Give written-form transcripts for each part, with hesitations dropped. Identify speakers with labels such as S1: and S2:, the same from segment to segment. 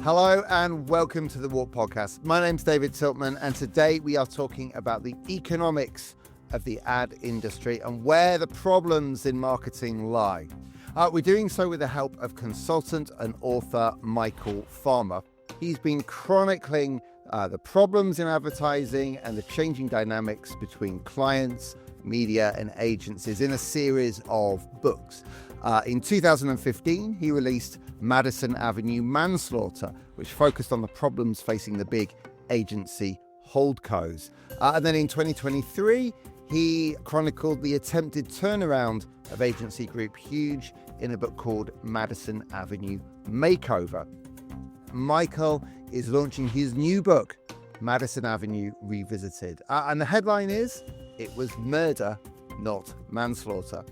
S1: Hello and welcome to the WARC Podcast. My name's David Tiltman, and today we are talking about the economics of the ad industry and where the problems in marketing lie. We're doing so with the help of consultant and author Michael Farmer. He's been chronicling the problems in advertising and the changing dynamics between clients, media and agencies in a series of books. In 2015, he released Madison Avenue Manslaughter, which focused on the problems facing the big agency hold-cos. And then in 2023, he chronicled the attempted turnaround of agency group Huge in a book called Madison Avenue Makeover. Michael is launching his new book, Madison Avenue Revisited. And the headline is, It Was Murder, Not Manslaughter.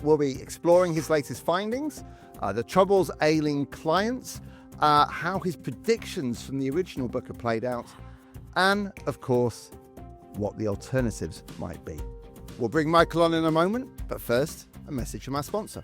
S1: We'll be exploring his latest findings, the troubles ailing clients, how his predictions from the original book are played out, and, of course, what the alternatives might be. We'll bring Michael on in a moment, but first, a message from our sponsor.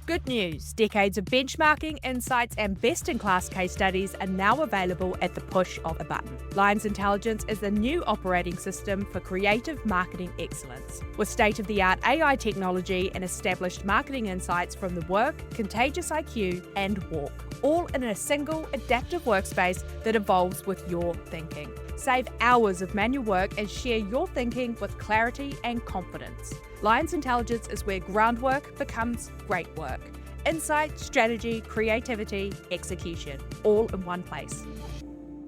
S2: Good news, decades of benchmarking, insights and best-in-class case studies are now available at the push of a button. Lions Intelligence is the new operating system for creative marketing excellence. With state-of-the-art AI technology and established marketing insights from the WARC, Contagious IQ and WARC, all in a single adaptive workspace that evolves with your thinking. Save hours of manual work and share your thinking with clarity and confidence. Lions Intelligence is where groundwork becomes great work. Insight, strategy, creativity, execution, all in one place.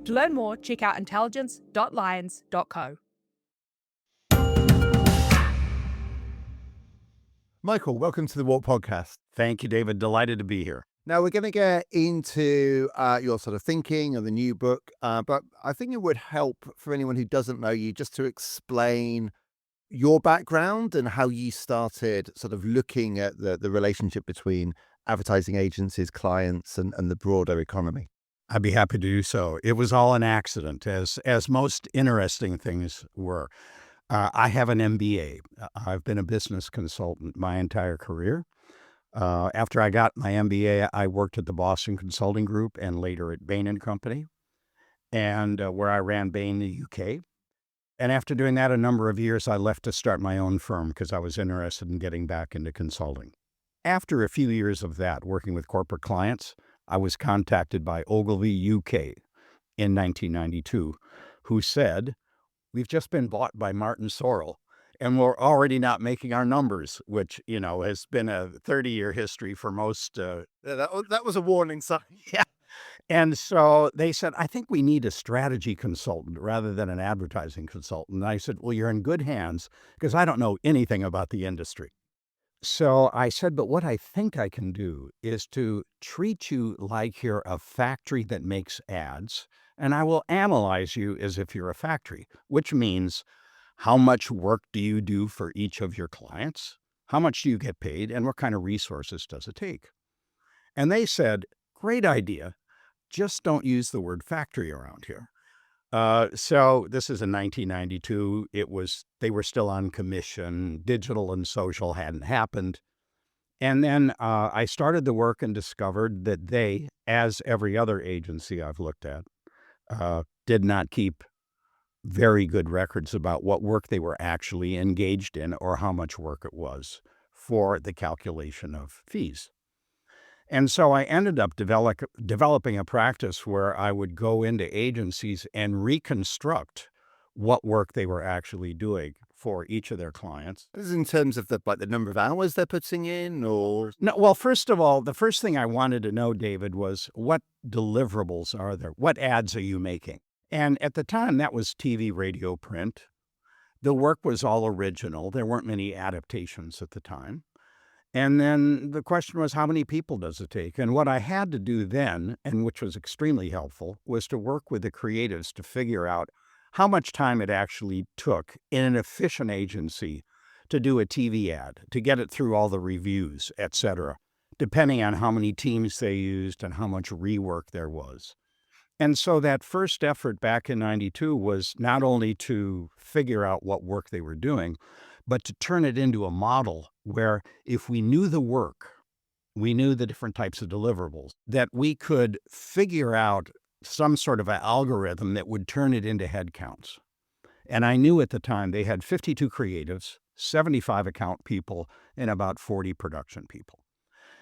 S2: To learn more, check out intelligence.lions.co.
S1: Michael, welcome to the WARC Podcast.
S3: Thank you, David. Delighted to be here.
S1: Now, we're going to get into your sort of thinking of the new book, but I think it would help for anyone who doesn't know you just to explain your background and how you started sort of looking at the relationship between advertising agencies, clients, and the broader economy.
S3: I'd be happy to do so. It was all an accident, as most interesting things were. I have an MBA. I've been a business consultant my entire career. After I got my MBA, I worked at the Boston Consulting Group and later at Bain & Company, and where I ran Bain in the UK. And after doing that a number of years, I left to start my own firm because I was interested in getting back into consulting. After a few years of that, working with corporate clients, I was contacted by Ogilvy UK in 1992, who said, "We've just been bought by Martin Sorrell, and we're already not making our numbers," which, has been a 30-year history for most.
S1: That was a warning sign.
S3: Yeah. And so they said, "I think we need a strategy consultant rather than an advertising consultant." And I said, "Well, you're in good hands because I don't know anything about the industry." So I said, "But what I think I can do is to treat you like you're a factory that makes ads, and I will analyze you as if you're a factory, which means how much work do you do for each of your clients? How much do you get paid? And what kind of resources does it take?" And they said, "Great idea. Just don't use the word factory around here." So this is in 1992. They were still on commission. Digital and social hadn't happened. And then I started the work and discovered that they, as every other agency I've looked at, did not keep very good records about what work they were actually engaged in or how much work it was for the calculation of fees. And so I ended up developing a practice where I would go into agencies and reconstruct what work they were actually doing for each of their clients.
S1: This is in terms of the number of hours they're putting in, or?
S3: No, well, first of all, the first thing I wanted to know, David, was what deliverables are there? What ads are you making? And at the time, that was TV, radio, print. The work was all original. There weren't many adaptations at the time. And then the question was, how many people does it take? And what I had to do then, and which was extremely helpful, was to work with the creatives to figure out how much time it actually took in an efficient agency to do a TV ad, to get it through all the reviews, et cetera, depending on how many teams they used and how much rework there was. And so that first effort back in 92 was not only to figure out what work they were doing, but to turn it into a model where if we knew the work we knew the different types of deliverables, that we could figure out some sort of an algorithm that would turn it into headcounts. And I knew at the time they had 52 creatives, 75 account people, and about 40 production people.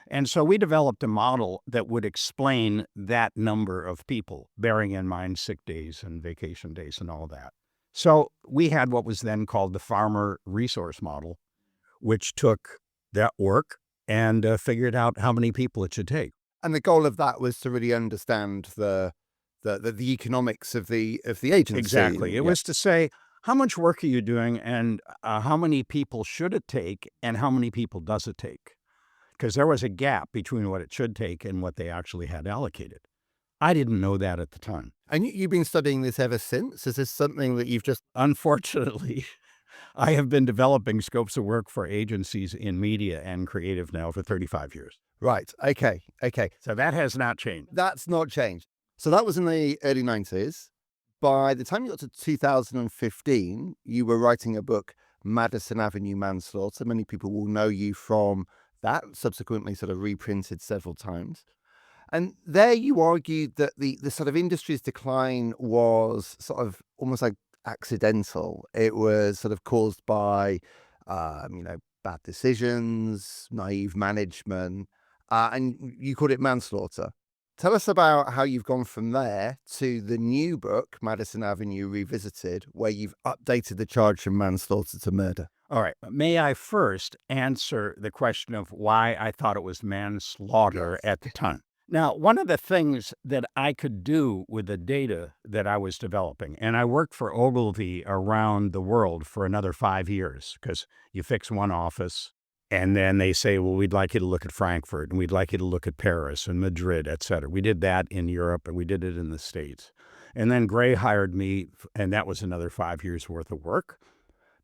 S3: And so we developed a model that would explain that number of people, bearing in mind sick days and vacation days and all that. So we had what was then called the farmer resource model, which took that work and figured out how many people it should take.
S1: And the goal of that was to really understand the economics of the agency.
S3: Exactly. It was to say, how much work are you doing, and how many people should it take, and how many people does it take? Because there was a gap between what it should take and what they actually had allocated. I didn't know that at the time.
S1: And you've been studying this ever since? Is this something that you've just...
S3: Unfortunately, I have been developing scopes of work for agencies in media and creative now for 35 years.
S1: Right. Okay.
S3: So that has not changed.
S1: That's not changed. So that was in the early 90s. By the time you got to 2015, you were writing a book, Madison Avenue Manslaughter. Many people will know you from that, subsequently sort of reprinted several times. And there you argued that the sort of industry's decline was sort of almost like accidental. It was sort of caused by, bad decisions, naive management, and you called it manslaughter. Tell us about how you've gone from there to the new book, Madison Avenue Revisited, where you've updated the charge from manslaughter to murder.
S3: All right. May I first answer the question of why I thought it was manslaughter at the time? Now, one of the things that I could do with the data that I was developing, and I worked for Ogilvy around the world for another 5 years, because you fix one office, and then they say, well, we'd like you to look at Frankfurt, and we'd like you to look at Paris and Madrid, et cetera. We did that in Europe, and we did it in the States. And then Gray hired me, and that was another 5 years worth of work.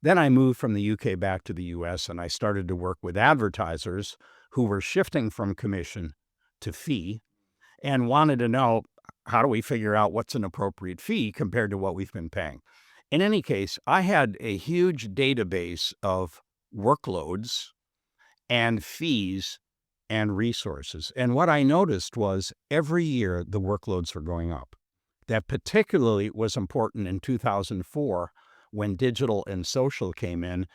S3: Then I moved from the UK back to the US, and I started to work with advertisers who were shifting from commission to fee and wanted to know, how do we figure out what's an appropriate fee compared to what we've been paying? In any case, I had a huge database of workloads and fees and resources. And what I noticed was every year the workloads were going up. That particularly was important in 2004 when digital and social came in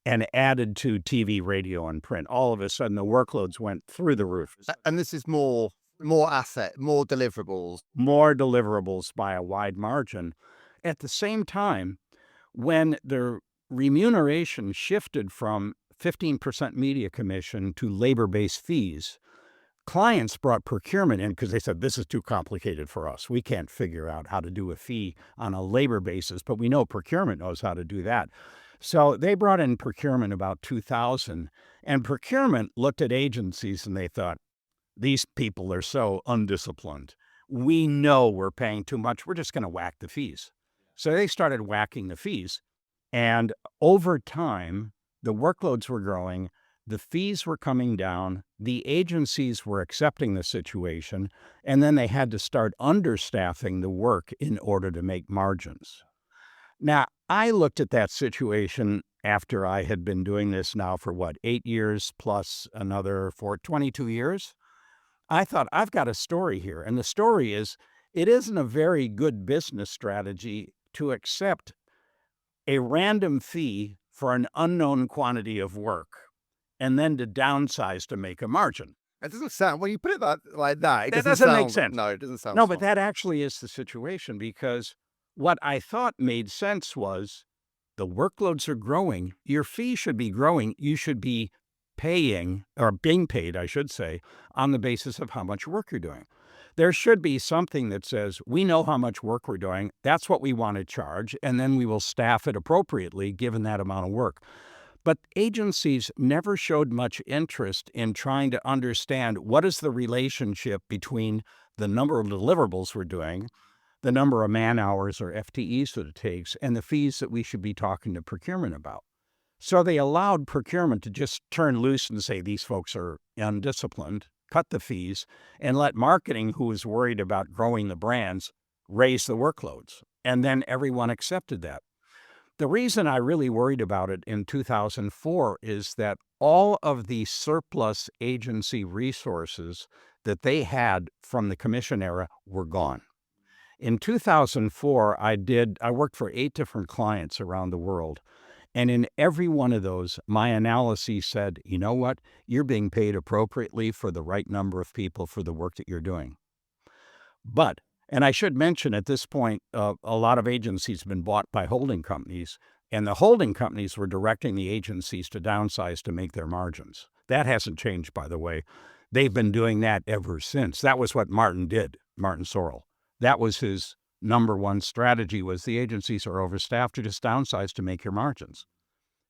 S3: and added to TV, radio, and print. All of a sudden, the workloads went through the roof.
S1: And this is more asset, more deliverables.
S3: More deliverables by a wide margin. At the same time, when the remuneration shifted from 15% media commission to labor-based fees, clients brought procurement in because they said, this is too complicated for us. We can't figure out how to do a fee on a labor basis, but we know procurement knows how to do that. So they brought in procurement about 2000, and procurement looked at agencies and they thought, these people are so undisciplined. We know we're paying too much. We're just going to whack the fees. So they started whacking the fees. And over time, the workloads were growing. The fees were coming down. The agencies were accepting the situation. And then they had to start understaffing the work in order to make margins. Now, I looked at that situation after I had been doing this now for 8 years plus another for 22 years. I thought, I've got a story here. And the story is, it isn't a very good business strategy to accept a random fee for an unknown quantity of work and then to downsize to make a margin.
S1: It doesn't sound, when you put it like that, it
S3: doesn't make
S1: sound,
S3: sense.
S1: No, it doesn't sound
S3: No,
S1: smart.
S3: but that actually is the situation, because what I thought made sense was the workloads are growing. Your fee should be growing. You should be paying, or being paid, I should say, on the basis of how much work you're doing. There should be something that says, we know how much work we're doing. That's what we want to charge. And then we will staff it appropriately given that amount of work. But agencies never showed much interest in trying to understand what is the relationship between the number of deliverables we're doing, the number of man hours or FTEs that it takes, and the fees that we should be talking to procurement about. So they allowed procurement to just turn loose and say, these folks are undisciplined, cut the fees, and let marketing, who was worried about growing the brands, raise the workloads. And then everyone accepted that. The reason I really worried about it in 2004 is that all of the surplus agency resources that they had from the commission era were gone. In 2004, I worked for 8 different clients around the world. And in every one of those, my analysis said, you know what? You're being paid appropriately for the right number of people for the work that you're doing. But, and I should mention at this point, a lot of agencies have been bought by holding companies, and the holding companies were directing the agencies to downsize to make their margins. That hasn't changed, by the way. They've been doing that ever since. That was what Martin did, Martin Sorrell. That was his number one strategy, was the agencies are overstaffed, to just downsize to make your margins.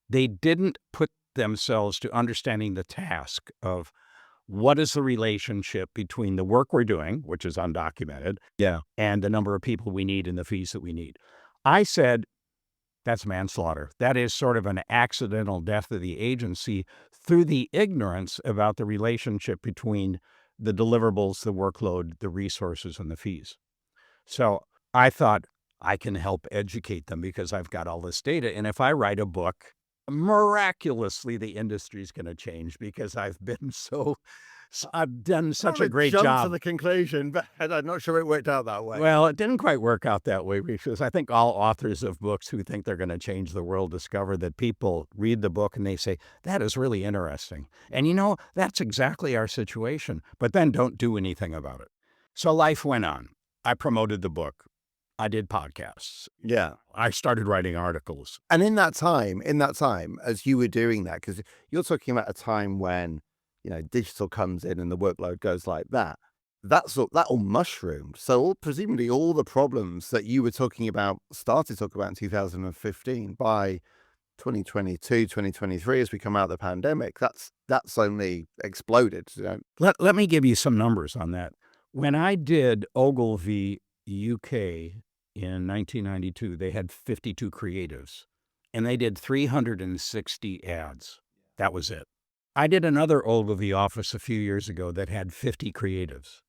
S3: They didn't put themselves to understanding the task of what is the relationship between the work we're doing, which is undocumented, and the number of people we need and the fees that we need. I said, that's manslaughter. That is sort of an accidental death of the agency through the ignorance about the relationship between the deliverables, the workload, the resources, and the fees. So I thought, I can help educate them because I've got all this data. And if I write a book, miraculously the industry's going to change because I've done such a great job.
S1: Jump to the conclusion, but I'm not sure it worked out that way.
S3: Well, it didn't quite work out that way because I think all authors of books who think they're going to change the world discover that people read the book and they say, that is really interesting. And that's exactly our situation, but then don't do anything about it. So life went on. I promoted the book. I did podcasts.
S1: Yeah.
S3: I started writing articles.
S1: And in that time, as you were doing that, because you're talking about a time when, digital comes in and the workload goes like that, that all mushroomed. So presumably all the problems that you were started talking about in 2015, by 2022, 2023, as we come out of the pandemic, that's only exploded.
S3: Let me give you some numbers on that. When I did Ogilvy UK in 1992, they had 52 creatives, and they did 360 ads. That was it. I did another Ogilvy office a few years ago that had 50 creatives.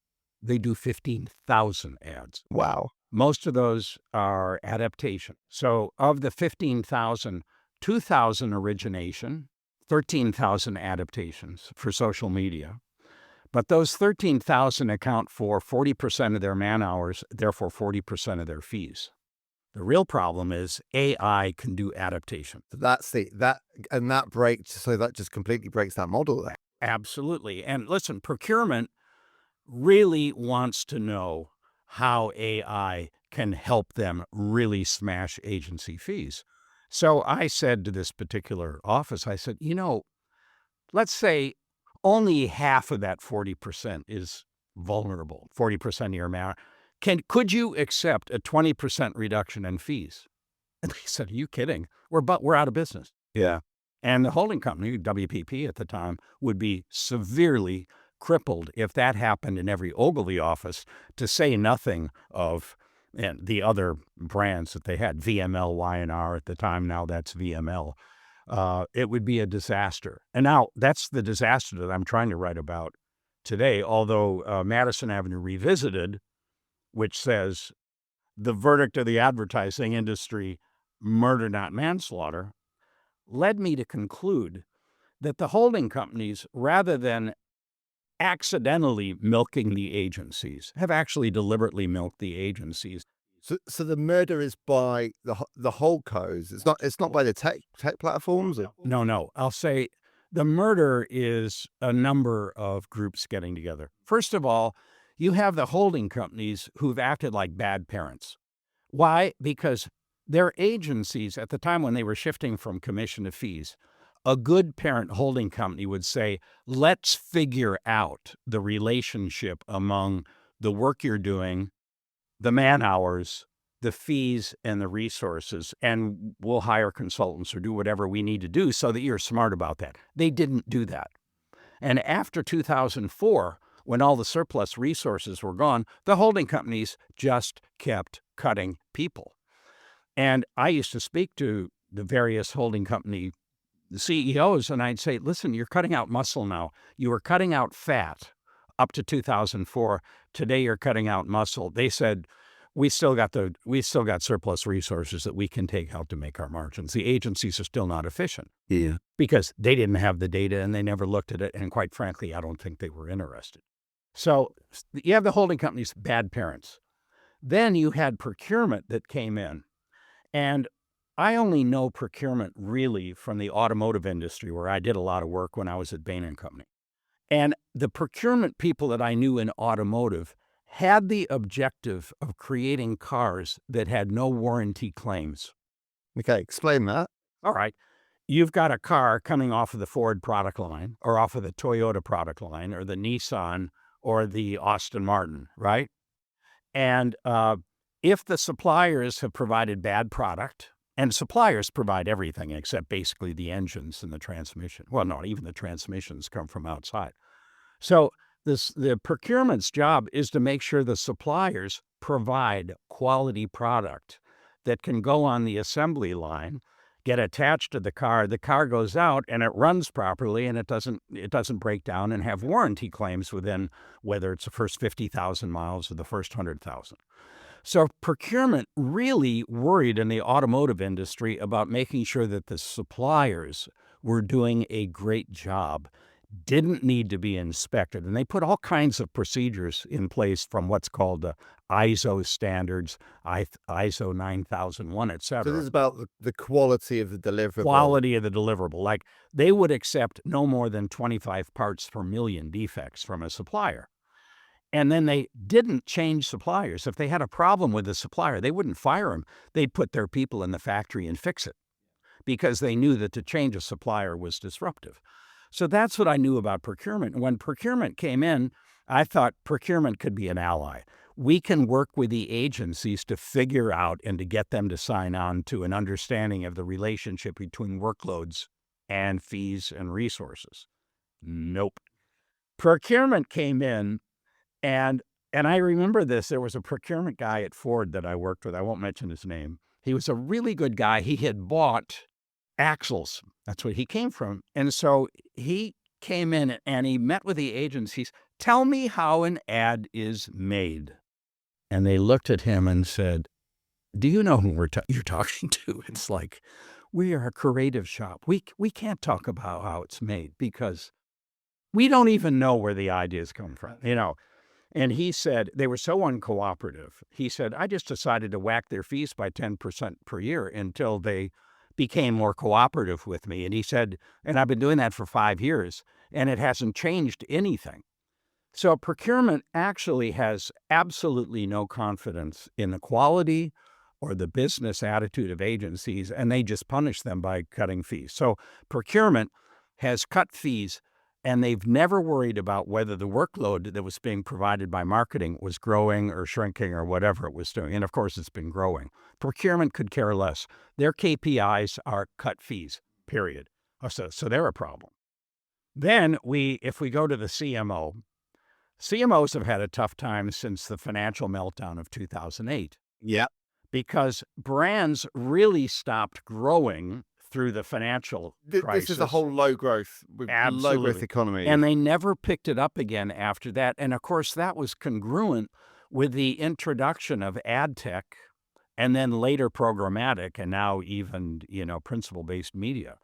S3: They do 15,000 ads.
S1: Wow.
S3: Most of those are adaptation. So of the 15,000, 2,000 origination, 13,000 adaptations for social media. But those 13,000 account for 40% of their man hours, therefore 40% of their fees. The real problem is AI can do adaptation.
S1: That just completely breaks that model there.
S3: Absolutely. And listen, procurement really wants to know how AI can help them really smash agency fees. So I said to this particular office, I said, let's say only half of that 40% is vulnerable, 40% of your man. Could you accept a 20% reduction in fees? And they said, are you kidding? We're out of business.
S1: Yeah.
S3: And the holding company, WPP at the time, would be severely crippled if that happened in every Ogilvy office, to say nothing of the other brands that they had, VML, Y&R at the time. Now that's VML. It would be a disaster. And now that's the disaster that I'm trying to write about today, although Madison Avenue Revisited, which says the verdict of the advertising industry, murder not manslaughter, led me to conclude that the holding companies, rather than accidentally milking the agencies, have actually deliberately milked the agencies.
S1: So the murder is by the hold-cos. It's not by the tech platforms.
S3: No. I'll say the murder is a number of groups getting together. First of all, you have the holding companies who've acted like bad parents. Why? Because their agencies, at the time when they were shifting from commission to fees, a good parent holding company would say, let's figure out the relationship among the work you're doing, the man hours, the fees, and the resources, and we'll hire consultants or do whatever we need to do so that you're smart about that. They didn't do that. And after 2004, when all the surplus resources were gone, the holding companies just kept cutting people. And I used to speak to the various holding company CEOs, and I'd say, listen, you're cutting out muscle now. You were cutting out fat up to 2004. Today you're cutting out muscle. They said, we still got surplus resources that we can take out to make our margins. The agencies are still not efficient.
S1: Yeah.
S3: Because they didn't have the data and they never looked at it. And quite frankly, I don't think they were interested. So you have the holding companies, bad parents. Then you had procurement that came in. And I only know procurement really from the automotive industry, where I did a lot of work when I was at Bain & Company. And the procurement people that I knew in automotive had the objective of creating cars that had no warranty claims.
S1: Okay, explain that.
S3: All right. You've got a car coming off of the Ford product line or off of the Toyota product line or the Nissan or the Aston Martin, right? And if the suppliers have provided bad product, and suppliers provide everything except basically the engines and the transmission. Well, no, even the transmissions come from outside. So the procurement's job is to make sure the suppliers provide quality product that can go on the assembly line, get attached to the car goes out and it runs properly and it doesn't break down and have warranty claims within, whether it's the first 50,000 miles or the first 100,000. So procurement really worried in the automotive industry about making sure that the suppliers were doing a great job, didn't need to be inspected. And they put all kinds of procedures in place, from what's called the ISO standards, ISO 9001, et cetera.
S1: So this is about the quality of the deliverable.
S3: Quality of the deliverable. Like, they would accept no more than 25 parts per million defects from a supplier. And then they didn't change suppliers. If they had a problem with the supplier, they wouldn't fire him. They'd put their people in the factory and fix it, because they knew that to change a supplier was disruptive. So that's what I knew about procurement. When procurement came in, I thought procurement could be an ally. We can work with the agencies to figure out and to get them to sign on to an understanding of the relationship between workloads and fees and resources. Nope. Procurement came in, and I remember this. There was a procurement guy at Ford that I worked with. I won't mention his name. He was a really good guy. He had bought axles. That's what he came from. And so he came in and he met with the agencies. Tell me how an ad is made. And they looked at him and said, do you know who you're talking to? It's like, we are a creative shop. We can't talk about how it's made because we don't even know where the ideas come from, you know. And he said they were so uncooperative. He said, I just decided to whack their fees by 10% per year until they became more cooperative with me. And he said, and I've been doing that for 5 years, and it hasn't changed anything. So procurement actually has absolutely no confidence in the quality or the business attitude of agencies, and they just punish them by cutting fees. So procurement has cut fees, and they've never worried about whether the workload that was being provided by marketing was growing or shrinking or whatever it was doing. And of course, it's been growing. Procurement could care less. Their KPIs are cut fees, period. So they're a problem. Then if we go to the CMO, CMOs have had a tough time since the financial meltdown of 2008.
S1: Yeah.
S3: Because brands really stopped growing through the financial crisis.
S1: This is a whole low growth economy.
S3: And they never picked it up again after that. And of course, that was congruent with the introduction of ad tech and then later programmatic and now even, principle-based media.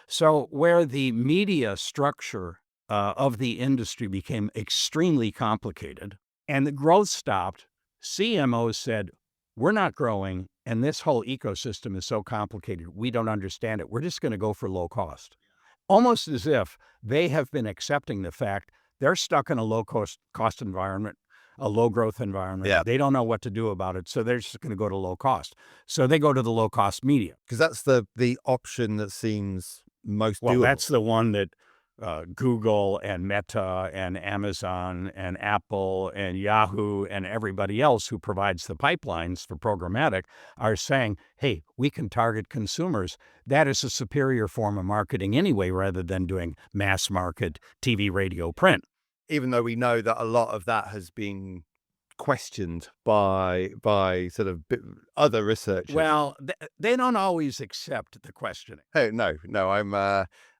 S3: So where the media structure of the industry became extremely complicated and the growth stopped, CMOs said, we're not growing, and this whole ecosystem is so complicated, we don't understand it. We're just going to go for low cost. Almost as if they have been accepting the fact they're stuck in a low-cost environment, a low-growth environment.
S1: Yeah.
S3: They don't know what to do about it, so they're just going to go to low cost. So they go to the low-cost media.
S1: Because that's the option that seems most doable.
S3: Well, that's the one that Google and Meta and Amazon and Apple and Yahoo and everybody else who provides the pipelines for programmatic are saying, hey, we can target consumers. That is a superior form of marketing anyway, rather than doing mass market TV, radio, print.
S1: Even though we know that a lot of that has been questioned by sort of other researchers.
S3: Well, they don't always accept the questioning.
S1: Hey, no,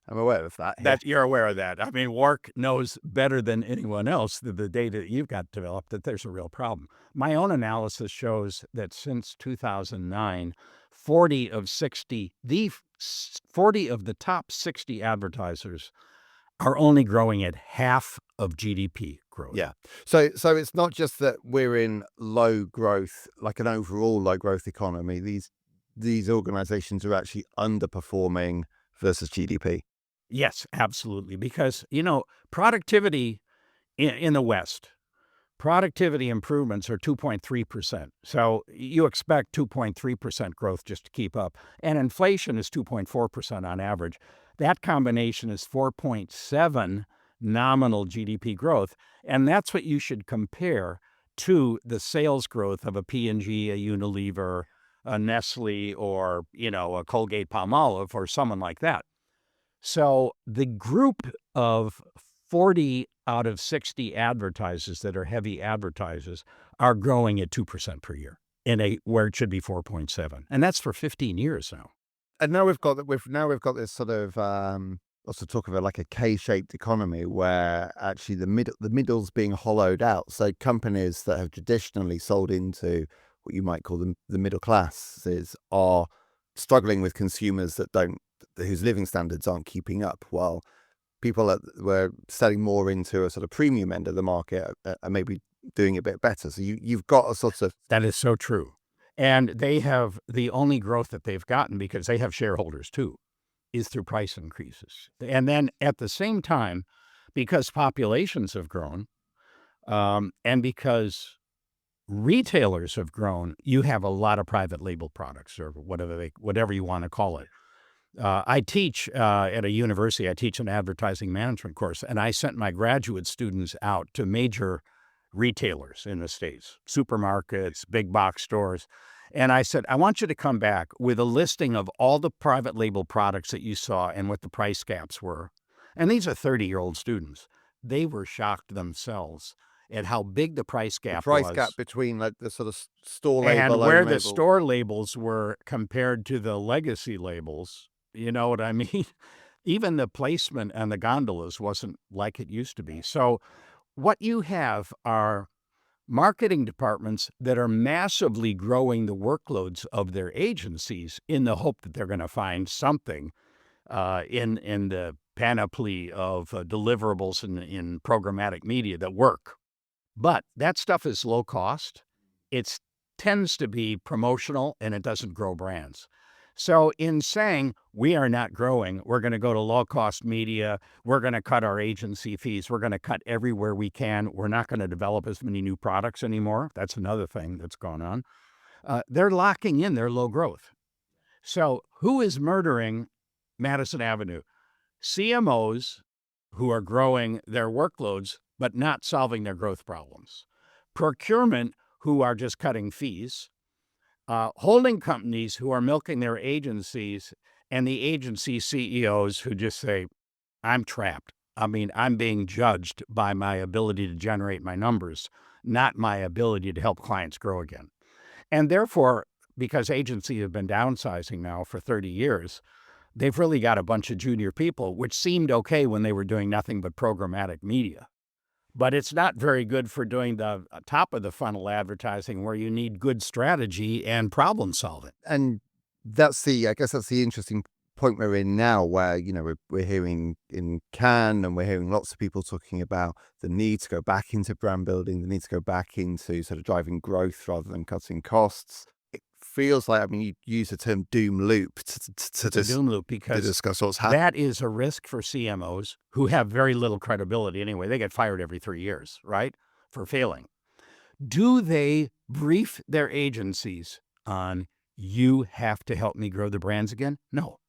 S1: I'm aware of that.
S3: That you're aware of that. I mean, WARC knows better than anyone else the data that you've got developed that there's a real problem. My own analysis shows that since 2009, 40 of the top 60 advertisers are only growing at half of GDP growth.
S1: Yeah. So it's not just that we're in low growth, like an overall low growth economy. These organizations are actually underperforming versus GDP.
S3: Yes, absolutely. Because, productivity in the West, productivity improvements are 2.3%. So you expect 2.3% growth just to keep up. And inflation is 2.4% on average. That combination is 4.7 nominal GDP growth. And that's what you should compare to the sales growth of a P&G, a Unilever, a Nestle, or, a Colgate-Palmolive, or someone like that. So the group of 40 out of 60 advertisers that are heavy advertisers are growing at 2% per year where it should be 4.7. And that's for 15 years now.
S1: And now we've got this sort of also talk about like a K-shaped economy where actually the middle's being hollowed out. So companies that have traditionally sold into what you might call the middle classes are struggling with consumers whose living standards aren't keeping up, while people that were selling more into a sort of premium end of the market are maybe doing a bit better. So you've got a sort of...
S3: That is so true. And they have the only growth that they've gotten, because they have shareholders too, is through price increases. And then at the same time, because populations have grown, and because retailers have grown, you have a lot of private label products, or whatever you want to call it. I teach at a university. I teach an advertising management course, and I sent my graduate students out to major retailers in the States, supermarkets, big box stores. And I said, I want you to come back with a listing of all the private label products that you saw and what the price gaps were. And these are 30-year-old students. They were shocked themselves at how big the price gap was.
S1: The price gap between like the sort of store label
S3: and where the store labels were compared to the legacy labels. You know what I mean? Even the placement on the gondolas wasn't like it used to be. So what you have are marketing departments that are massively growing the workloads of their agencies in the hope that they're going to find something in the panoply of deliverables in programmatic media that work. But that stuff is low cost. It tends to be promotional, and it doesn't grow brands. So in saying we are not growing, we're going to go to low-cost media, we're going to cut our agency fees, we're going to cut everywhere we can, we're not going to develop as many new products anymore. That's another thing that's going on. They're locking in their low growth. So who is murdering Madison Avenue? CMOs who are growing their workloads but not solving their growth problems. Procurement who are just cutting fees. Holding companies who are milking their agencies, and the agency CEOs who just say, I'm trapped. I mean, I'm being judged by my ability to generate my numbers, not my ability to help clients grow again. And therefore, because agencies have been downsizing now for 30 years, they've really got a bunch of junior people, which seemed okay when they were doing nothing but programmatic media. But it's not very good for doing the top of the funnel advertising, where you need good strategy and problem solving.
S1: And I guess that's the interesting point we're in now, where, we're hearing in Cannes, and we're hearing lots of people talking about the need to go back into brand building, the need to go back into sort of driving growth rather than cutting costs. It feels like, you use the term doom loop to discuss what's happening.
S3: That is a risk for CMOs who have very little credibility anyway. They get fired every 3 years, right, for failing. Do they brief their agencies on, you have to help me grow the brands again? No.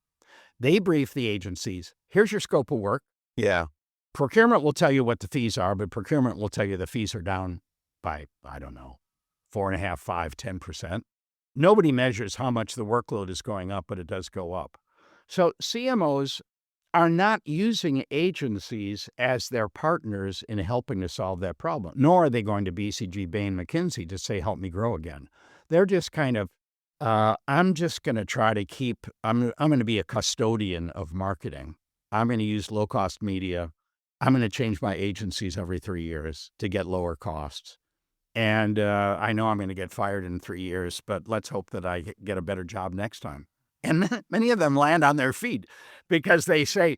S3: They brief the agencies, here's your scope of work.
S1: Yeah.
S3: Procurement will tell you what the fees are, but procurement will tell you the fees are down by, 4.5%, 5%, 10%. Nobody measures how much the workload is going up, but it does go up. So CMOs are not using agencies as their partners in helping to solve that problem, nor are they going to BCG, Bain, McKinsey to say, help me grow again. They're just kind of, I'm just going to try to I'm going to be a custodian of marketing. I'm going to use low-cost media. I'm going to change my agencies every 3 years to get lower costs. And I know I'm going to get fired in 3 years, but let's hope that I get a better job next time. And many of them land on their feet because they say,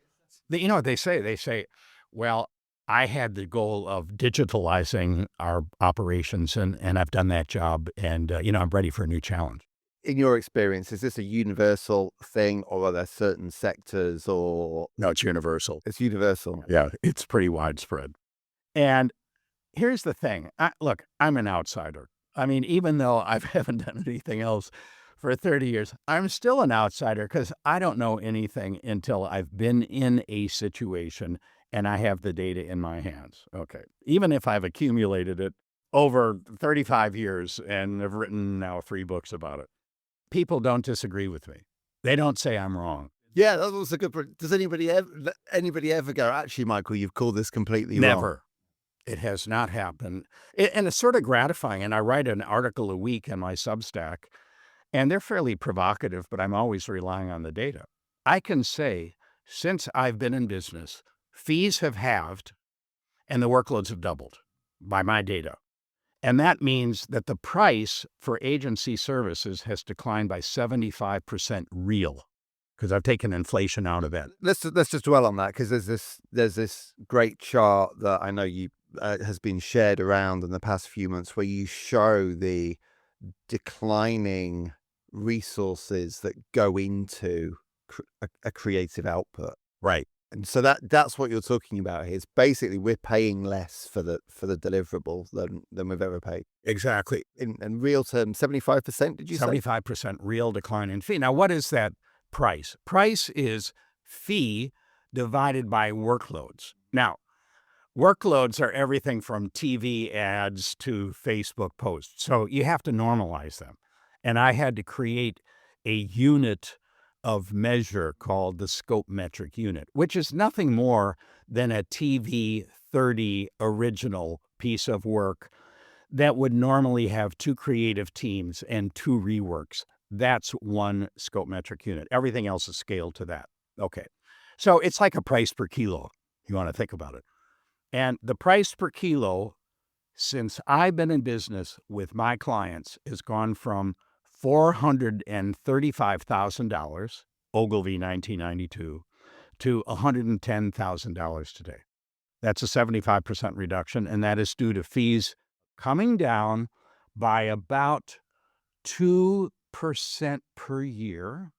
S3: you know what they say? They say, well, I had the goal of digitalizing our operations, and I've done that job, and, I'm ready for a new challenge.
S1: In your experience, is this a universal thing, or are there certain sectors, or?
S3: No, it's universal.
S1: It's universal.
S3: Yeah, it's pretty widespread. And here's the thing. Look, I'm an outsider. I mean, even though I haven't done anything else for 30 years, I'm still an outsider because I don't know anything until I've been in a situation and I have the data in my hands. Okay. Even if I've accumulated it over 35 years and have written now 3 books about it, people don't disagree with me. They don't say I'm wrong.
S1: Yeah, that was a good. Does anybody ever go, actually, Michael, you've called this completely wrong?
S3: Never. It has not happened. And it's sort of gratifying. And I write an article a week in my Substack, and they're fairly provocative, but I'm always relying on the data. I can say, since I've been in business, fees have halved and the workloads have doubled by my data. And that means that the price for agency services has declined by 75% real, because I've taken inflation out of it.
S1: Let's just dwell on that, because there's this great chart that I know you has been shared around in the past few months, where you show the declining resources that go into a creative output.
S3: Right.
S1: And so that's what you're talking about here. Is basically we're paying less for the deliverable than we've ever paid.
S3: Exactly.
S1: In real terms, 75%, did you say?
S3: 75% real decline in fee. Now, what is that price? Price is fee divided by workloads. Now, workloads are everything from TV ads to Facebook posts. So you have to normalize them. And I had to create a unit of measure called the scope metric unit, which is nothing more than a TV 30 original piece of work that would normally have 2 creative teams and 2 reworks. That's one scope metric unit. Everything else is scaled to that. Okay. So it's like a price per kilo. You want to think about it. And the price per kilo, since I've been in business with my clients, has gone from $435,000, Ogilvy 1992, to $110,000 today. That's a 75% reduction, and that is due to fees coming down by about 2% per year,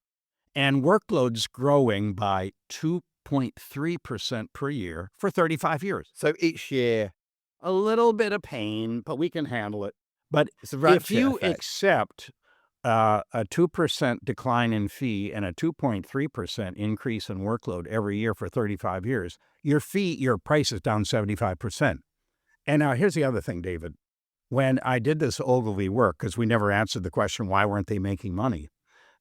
S3: and workloads growing by 2.3% per year for 35 years.
S1: So each year,
S3: a little bit of pain, but we can handle it. But
S1: it's a
S3: if
S1: ratchet
S3: you
S1: effect.
S3: accept a 2% decline in fee and a 2.3% increase in workload every year for 35 years, your price is down 75%. And now here's the other thing, David. When I did this Ogilvy work, because we never answered the question, why weren't they making money?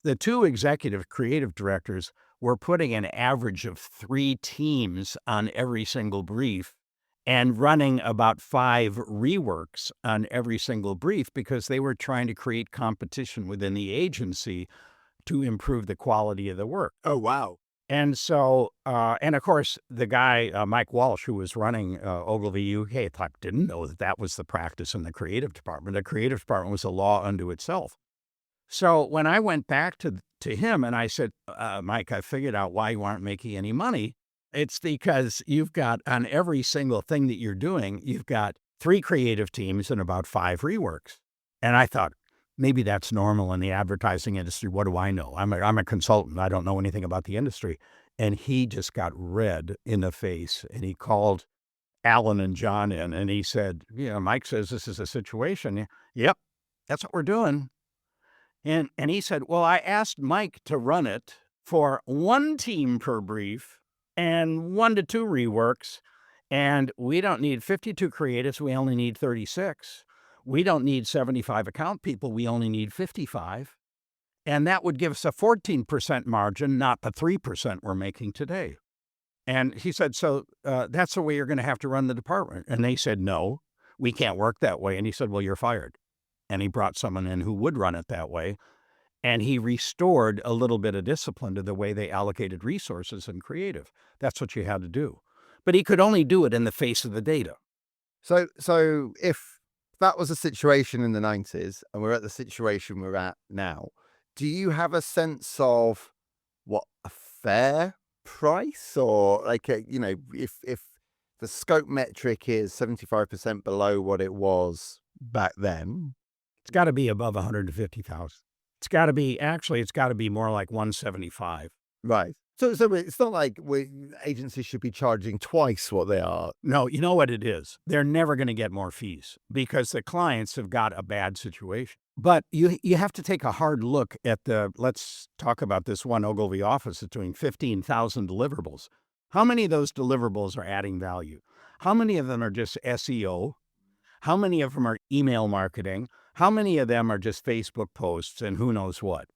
S3: The 2 executive creative directors were putting an average of 3 teams on every single brief and running about 5 reworks on every single brief, because they were trying to create competition within the agency to improve the quality of the work.
S1: Oh, wow.
S3: And so, and of course, the guy, Mike Walsh, who was running Ogilvy UK, didn't know that was the practice in the creative department. The creative department was a law unto itself. So when I went back to him and I said, Mike, I figured out why you aren't making any money. It's because you've got, on every single thing that you're doing, you've got 3 creative teams and about 5 reworks. And I thought, maybe that's normal in the advertising industry. What do I know? I'm a consultant. I don't know anything about the industry. And he just got red in the face, and he called Alan and John in, and he said, Mike says this is a situation. Yep, that's what we're doing. And he said, well, I asked Mike to run it for 1 team per brief and 1 to 2 reworks, and we don't need 52 creatives. We only need 36. We don't need 75 account people. We only need 55. And that would give us a 14% margin, not the 3% we're making today. And he said, so that's the way you're going to have to run the department. And they said, no, we can't work that way. And he said, well, you're fired. And he brought someone in who would run it that way. And he restored a little bit of discipline to the way they allocated resources in creative. That's what you had to do. But he could only do it in the face of the data.
S1: So if that was a situation in the 90s and we're at the situation we're at now, do you have a sense of what a fair price, or like if the scope metric is 75% below what it was back then?
S3: It's got to be above 150,000. It's got to be more like 175.
S1: Right. So it's not like agencies should be charging twice what they are.
S3: No, you know what it is? They're never going to get more fees because the clients have got a bad situation. But you have to take a hard look at let's talk about this one Ogilvy office that's doing 15,000 deliverables. How many of those deliverables are adding value? How many of them are just SEO? How many of them are email marketing? How many of them are just Facebook posts and who knows what?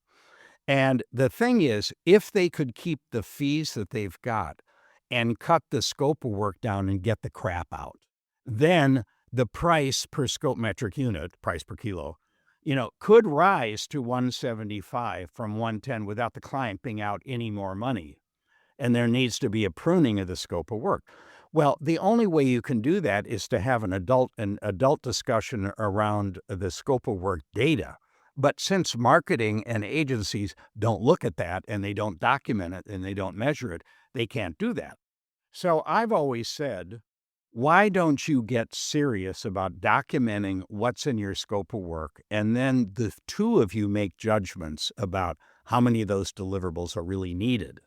S3: And the thing is, if they could keep the fees that they've got and cut the scope of work down and get the crap out, then the price per scope metric unit, price per kilo, could rise to 175 from 110 without the client being out any more money. And there needs to be a pruning of the scope of work. Well, the only way you can do that is to have an adult discussion around the scope of work data. But since marketing and agencies don't look at that and they don't document it and they don't measure it, they can't do that. So I've always said, why don't you get serious about documenting what's in your scope of work, and then the two of you make judgments about how many of those deliverables are really needed,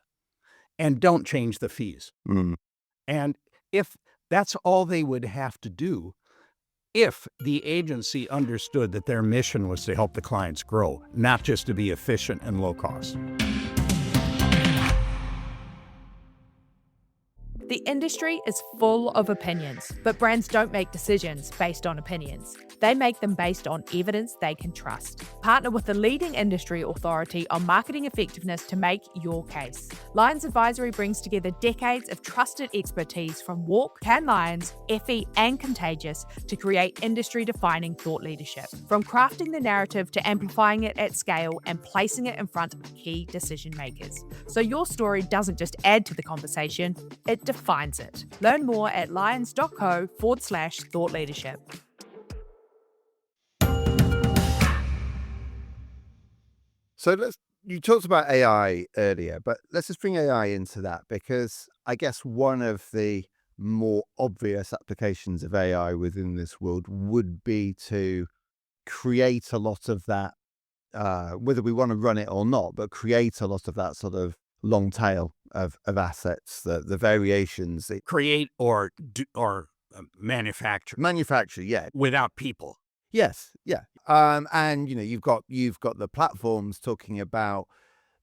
S3: and don't change the fees. And if that's all they would have to do, if the agency understood that their mission was to help the clients grow, not just to be efficient and low cost.
S2: The industry is full of opinions, but brands don't make decisions based on opinions. They make them based on evidence they can trust. Partner with the leading industry authority on marketing effectiveness to make your case. Lions Advisory brings together decades of trusted expertise from WARC, Cannes Lions, Effie, and Contagious to create industry-defining thought leadership. From crafting the narrative to amplifying it at scale and placing it in front of key decision makers. So your story doesn't just add to the conversation, it defines it. Learn more at lions.co/thought leadership.
S1: So you talked about AI earlier, but let's just bring AI into that, because I guess one of the more obvious applications of AI within this world would be to create a lot of that, whether we want to run it or not, but create a lot of that sort of long tail of assets, the variations.
S3: Create or manufacture.
S1: Manufacture, yeah.
S3: Without people.
S1: Yes, yeah. And you've got the platforms talking about,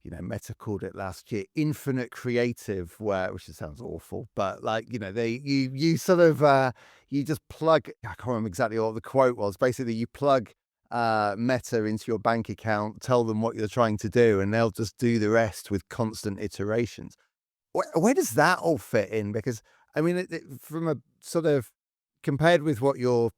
S1: Meta called it last year, infinite creative, which sounds awful, but you sort of you just plug. I can't remember exactly what the quote was. Basically, you plug Meta into your bank account, tell them what you're trying to do, and they'll just do the rest with constant iterations. Where does that all fit in? Because I mean, from a sort of compared with what you're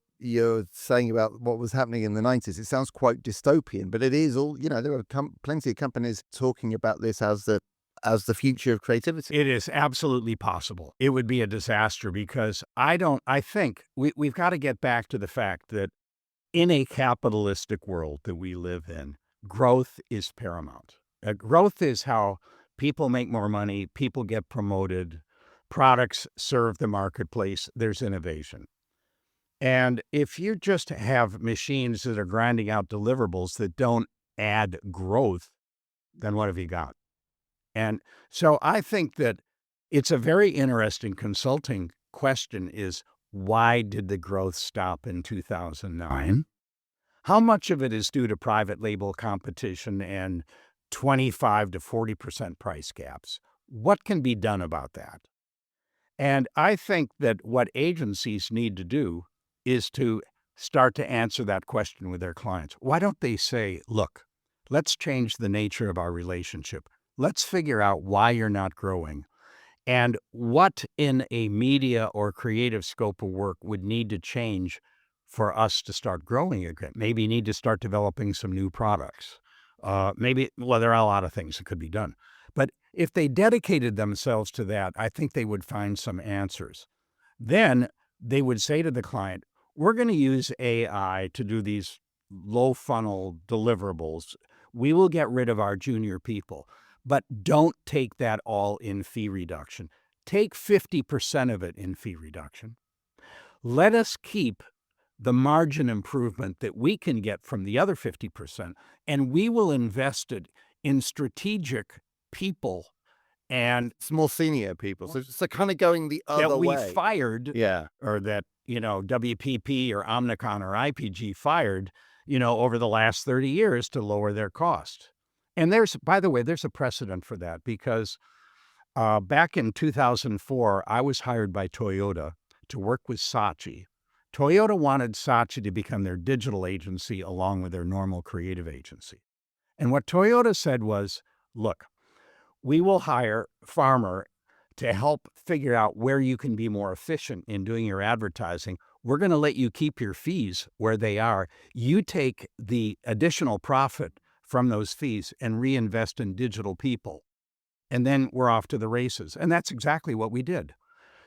S1: saying about what was happening in the 90s, it sounds quite dystopian, but it is all, there are plenty of companies talking about this as the future of creativity.
S3: It is absolutely possible. It would be a disaster because I think we've got to get back to the fact that in a capitalistic world that we live in, growth is paramount. Growth is how people make more money, people get promoted, products serve the marketplace, there's innovation. And if you just have machines that are grinding out deliverables that don't add growth, then what have you got? And so I think that it's a very interesting consulting question is, why did the growth stop in 2009? How much of it is due to private label competition and 25 to 40% price gaps? What can be done about that? And I think that what agencies need to do is to start to answer that question with their clients. Why don't they say, look, let's change the nature of our relationship. Let's figure out why you're not growing and what in a media or creative scope of work would need to change for us to start growing again. Maybe you need to start developing some new products. there are a lot of things that could be done. But if they dedicated themselves to that, I think they would find some answers. Then they would say to the client, we're going to use AI to do these low funnel deliverables. We will get rid of our junior people, but don't take that all in fee reduction. Take 50% of it in fee reduction. Let us keep the margin improvement that we can get from the other 50%, and we will invest it in strategic people and
S1: It's more senior people. So kind of going the other
S3: that we
S1: way.
S3: fired,
S1: Yeah.
S3: or that, WPP or Omnicom or IPG fired, over the last 30 years to lower their cost. And by the way, there's a precedent for that because back in 2004, I was hired by Toyota to work with Saatchi. Toyota wanted Saatchi to become their digital agency along with their normal creative agency. And what Toyota said was, look, we will hire Farmer to help figure out where you can be more efficient in doing your advertising. We're going to let you keep your fees where they are. You take the additional profit from those fees and reinvest in digital people. And then we're off to the races. And that's exactly what we did.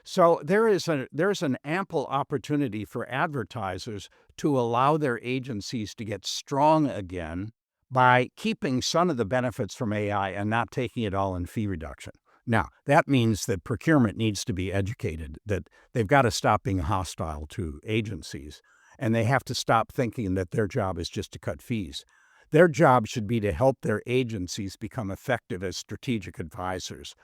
S3: So there's an ample opportunity for advertisers to allow their agencies to get strong again by keeping some of the benefits from AI and not taking it all in fee reduction. Now, that means that procurement needs to be educated, that they've got to stop being hostile to agencies, and they have to stop thinking that their job is just to cut fees. Their job should be to help their agencies become effective as strategic advisors.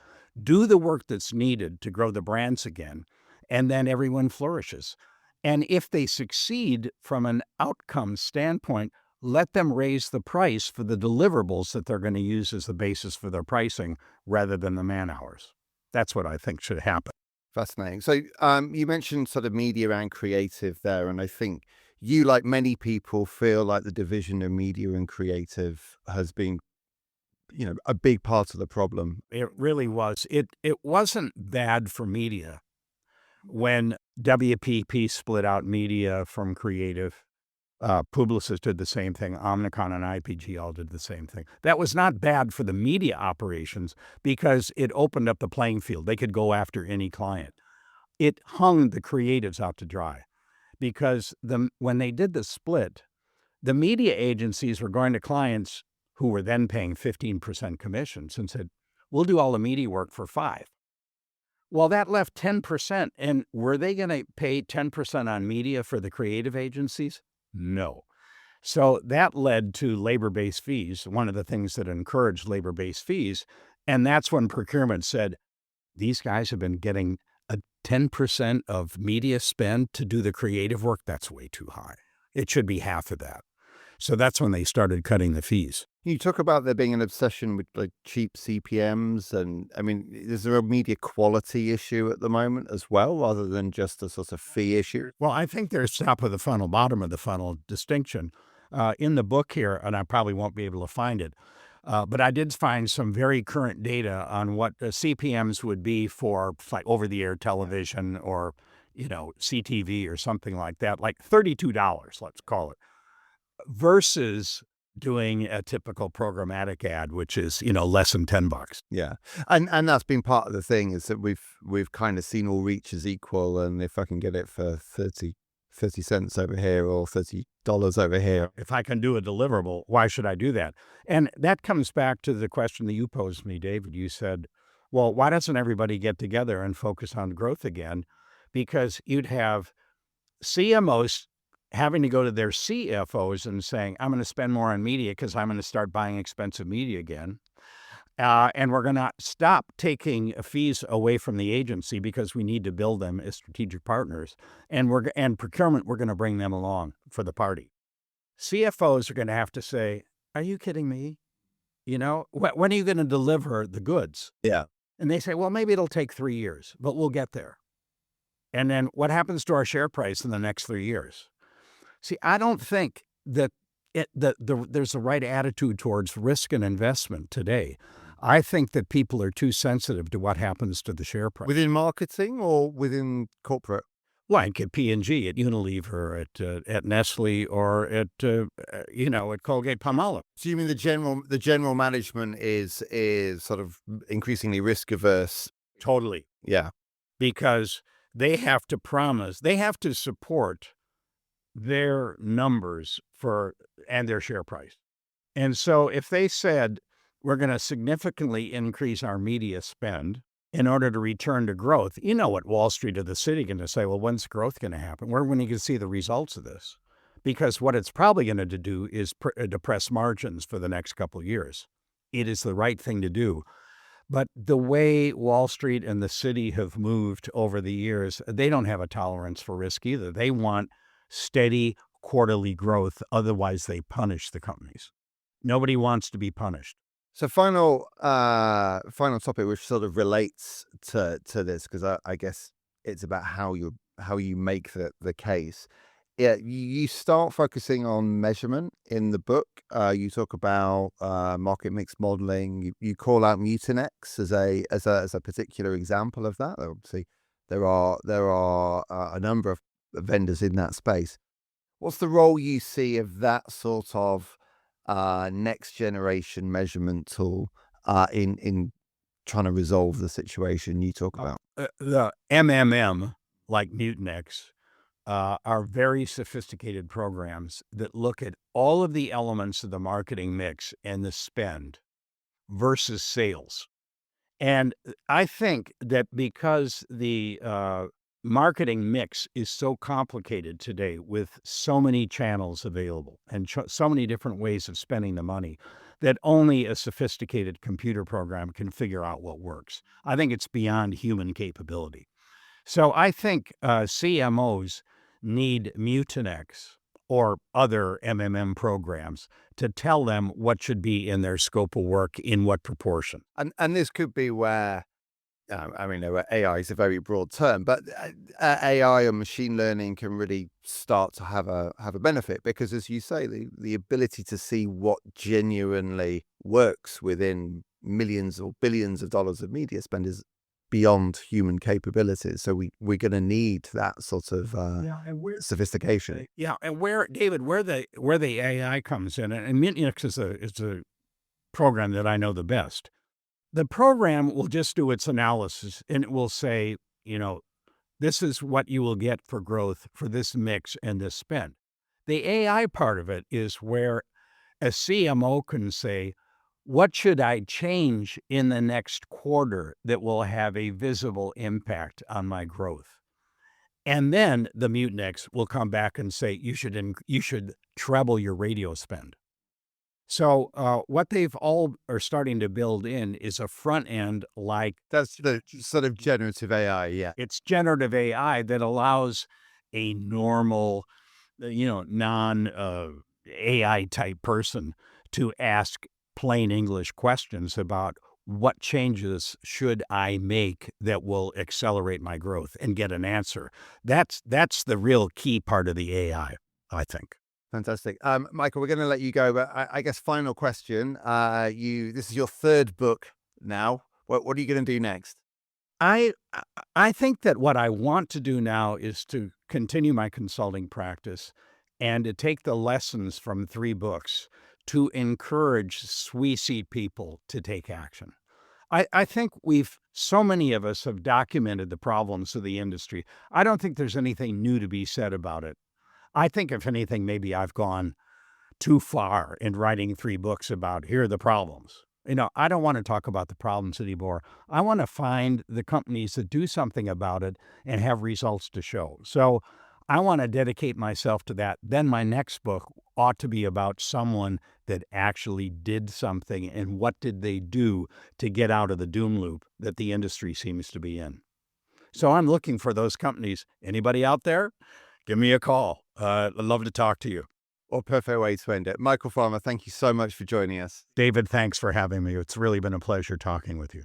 S3: Do the work that's needed to grow the brands again, and then everyone flourishes. And if they succeed from an outcome standpoint, let them raise the price for the deliverables that they're going to use as the basis for their pricing rather than the man hours. That's what I think should happen.
S1: Fascinating. So you mentioned sort of media and creative there, and I think you, like many people, feel like the division of media and creative has been, a big part of the problem.
S3: It really was. It wasn't bad for media when WPP split out media from creative. Publicis did the same thing. Omnicom and IPG all did the same thing. That was not bad for the media operations because it opened up the playing field. They could go after any client. It hung the creatives out to dry because when they did the split, the media agencies were going to clients who were then paying 15% commissions and said, we'll do all the media work for 5%. Well, that left 10%. And were they going to pay 10% on media for the creative agencies? No. So that led to labor-based fees, one of the things that encouraged labor-based fees. And that's when procurement said, these guys have been getting a 10% of media spend to do the creative work. That's way too high. It should be half of that. So that's when they started cutting the fees.
S1: You talk about there being an obsession with like cheap CPMs, and I mean, is there a media quality issue at the moment as well, rather than just a sort of fee issue?
S3: Well, I think there's top of the funnel, bottom of the funnel distinction in the book here, and I probably won't be able to find it. But I did find some very current data on what CPMs would be for like over-the-air television or, CTV or something like that, like $32, let's call it, versus doing a typical programmatic ad, which is, less than $10.
S1: Yeah. And that's been part of the thing, is that we've kind of seen all reach as equal. And if I can get it for 30 cents over here or $30 over here.
S3: If I can do a deliverable, why should I do that? And that comes back to the question that you posed me, David. You said, well, why doesn't everybody get together and focus on growth again? Because you'd have CMOs having to go to their CFOs and saying, I'm going to spend more on media because I'm going to start buying expensive media again. And we're going to stop taking fees away from the agency because we need to build them as strategic partners. And procurement, we're going to bring them along for the party. CFOs are going to have to say, are you kidding me? When are you going to deliver the goods?
S1: Yeah.
S3: And they say, well, maybe it'll take 3 years, but we'll get there. And then what happens to our share price in the next 3 years? See, I don't think that there's a right attitude towards risk and investment today. I think that people are too sensitive to what happens to the share price.
S1: Within marketing or within corporate?
S3: like at P&G, at Unilever, at Nestle, or at Colgate-Palmolive.
S1: So you mean the general management is sort of increasingly risk averse?
S3: Totally.
S1: Yeah.
S3: Because they have to support their numbers and their share price. And so if they said, we're going to significantly increase our media spend in order to return to growth, you know what Wall Street or the city are going to say, well, when's growth going to happen? When are you going to see the results of this? Because what it's probably going to do is depress margins for the next couple of years. It is the right thing to do. But the way Wall Street and the city have moved over the years, they don't have a tolerance for risk either. They want steady quarterly growth. Otherwise, they punish the companies. Nobody wants to be punished.
S1: So final topic, which sort of relates to this, because I guess it's about how you make the case. Yeah, you start focusing on measurement in the book. You talk about market mix modeling. You call out Mutinex as a particular example of that. Obviously, there are a number of vendors in that space. What's the role you see of that sort of next generation measurement tool in trying to resolve the situation you talk about?
S3: The MMM, like Mutinex, are very sophisticated programs that look at all of the elements of the marketing mix and the spend versus sales. And I think that because the marketing mix is so complicated today with so many channels available and so many different ways of spending the money, that only a sophisticated computer program can figure out what works. I think it's beyond human capability. So I think CMOs need Mutinex or other MMM programs to tell them what should be in their scope of work in what proportion.
S1: And this could be where, AI is a very broad term, but AI and machine learning can really start to have a benefit because, as you say, the ability to see what genuinely works within millions or billions of dollars of media spend is beyond human capabilities. So we're going to need that sort of sophistication.
S3: Yeah, and where the AI comes in, and Mutinex is a program that I know the best. The program will just do its analysis, and it will say, this is what you will get for growth for this mix and this spend. The AI part of it is where a CMO can say, what should I change in the next quarter that will have a visible impact on my growth? And then the Mutinex will come back and say, you should treble your radio spend. So what they've all are starting to build in is a front end like...
S1: That's the sort of generative AI, yeah.
S3: It's generative AI that allows a normal, non-AI type person to ask plain English questions about what changes should I make that will accelerate my growth and get an answer. That's the real key part of the AI, I think.
S1: Fantastic. Michael, we're going to let you go, but I guess final question. This is your third book now. What are you going to do next?
S3: I think that what I want to do now is to continue my consulting practice and to take the lessons from 3 books to encourage SWE people to take action. I think so many of us have documented the problems of the industry. I don't think there's anything new to be said about it. I think, if anything, maybe I've gone too far in writing 3 books about here are the problems. I don't want to talk about the problems anymore. I want to find the companies that do something about it and have results to show. So I want to dedicate myself to that. Then my next book ought to be about someone that actually did something and what did they do to get out of the doom loop that the industry seems to be in. So I'm looking for those companies. Anybody out there? Give me a call. I'd love to talk to you.
S1: Well, perfect way to end it. Michael Farmer, thank you so much for joining us.
S3: David, thanks for having me. It's really been a pleasure talking with you.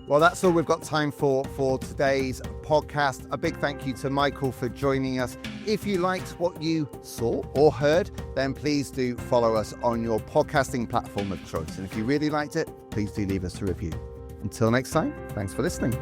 S1: Well, that's all we've got time for today's podcast. A big thank you to Michael for joining us. If you liked what you saw or heard, then please do follow us on your podcasting platform of choice. And if you really liked it, please do leave us a review. Until next time, thanks for listening.